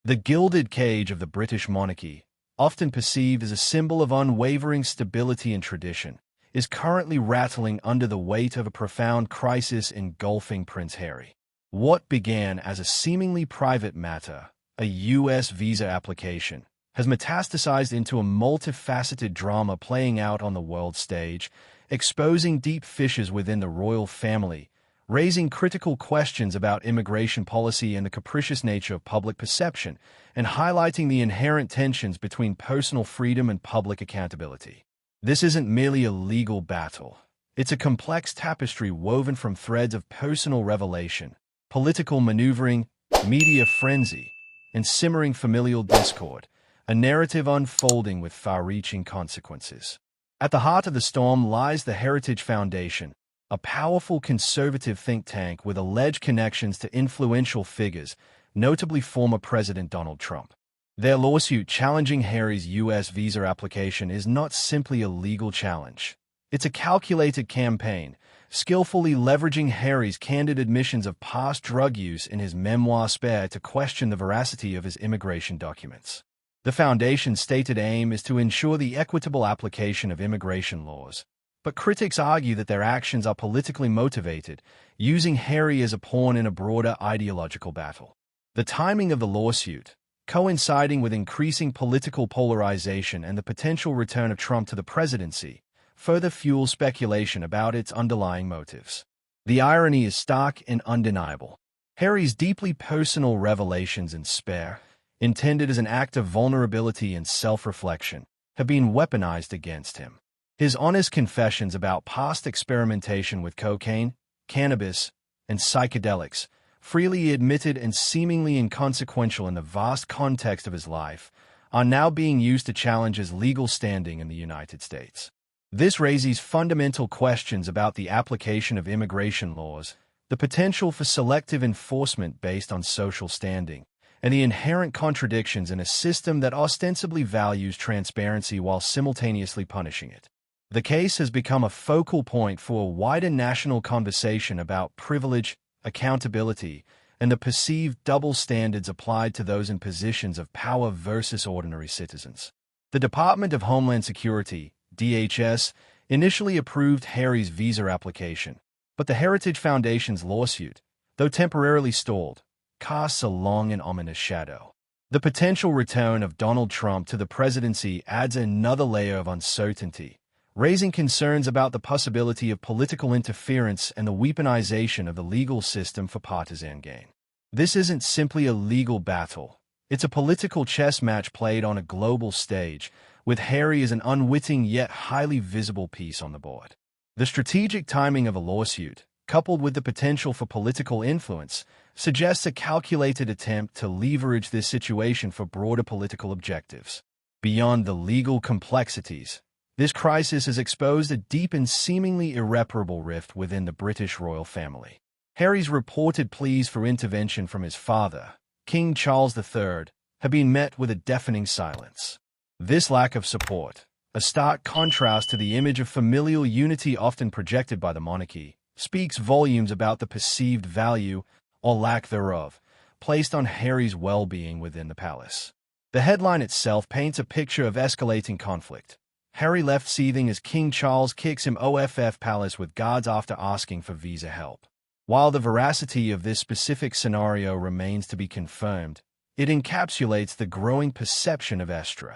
The gilded cage of the British monarchy, often perceived as a symbol of unwavering stability and tradition, is currently rattling under the weight of a profound crisis engulfing Prince Harry. What began as a seemingly private matter, a U.S. visa application, has metastasized into a multifaceted drama playing out on the world stage, exposing deep fissures within the royal family, raising critical questions about immigration policy and the capricious nature of public perception, and highlighting the inherent tensions between personal freedom and public accountability. This isn't merely a legal battle. It's a complex tapestry woven from threads of personal revelation, political maneuvering, media frenzy, and simmering familial discord, a narrative unfolding with far-reaching consequences. At the heart of the storm lies the Heritage Foundation, a powerful conservative think tank with alleged connections to influential figures, notably former President Donald Trump. Their lawsuit challenging Harry's U.S. visa application is not simply a legal challenge. It's a calculated campaign, skillfully leveraging Harry's candid admissions of past drug use in his memoir Spare to question the veracity of his immigration documents. The Foundation's stated aim is to ensure the equitable application of immigration laws, but critics argue that their actions are politically motivated, using Harry as a pawn in a broader ideological battle. The timing of the lawsuit, coinciding with increasing political polarization and the potential return of Trump to the presidency, further fuels speculation about its underlying motives. The irony is stark and undeniable. Harry's deeply personal revelations in Spare, intended as an act of vulnerability and self-reflection, have been weaponized against him. His honest confessions about past experimentation with cocaine, cannabis, and psychedelics, freely admitted and seemingly inconsequential in the vast context of his life, are now being used to challenge his legal standing in the United States. This raises fundamental questions about the application of immigration laws, the potential for selective enforcement based on social standing, and the inherent contradictions in a system that ostensibly values transparency while simultaneously punishing it. The case has become a focal point for a wider national conversation about privilege, accountability, and the perceived double standards applied to those in positions of power versus ordinary citizens. The Department of Homeland Security, DHS, initially approved Harry's visa application, but the Heritage Foundation's lawsuit, though temporarily stalled, casts a long and ominous shadow. The potential return of Donald Trump to the presidency adds another layer of uncertainty, raising concerns about the possibility of political interference and the weaponization of the legal system for partisan gain. This isn't simply a legal battle. It's a political chess match played on a global stage, with Harry as an unwitting yet highly visible piece on the board. The strategic timing of a lawsuit, coupled with the potential for political influence, suggests a calculated attempt to leverage this situation for broader political objectives. Beyond the legal complexities, this crisis has exposed a deep and seemingly irreparable rift within the British royal family. Harry's reported pleas for intervention from his father, King Charles III, have been met with a deafening silence. This lack of support, a stark contrast to the image of familial unity often projected by the monarchy, speaks volumes about the perceived value, or lack thereof, placed on Harry's well-being within the palace. The headline itself paints a picture of escalating conflict. Harry left seething as King Charles kicks him off palace with guards after asking for visa help. While the veracity of this specific scenario remains to be confirmed, it encapsulates the growing perception of Estra.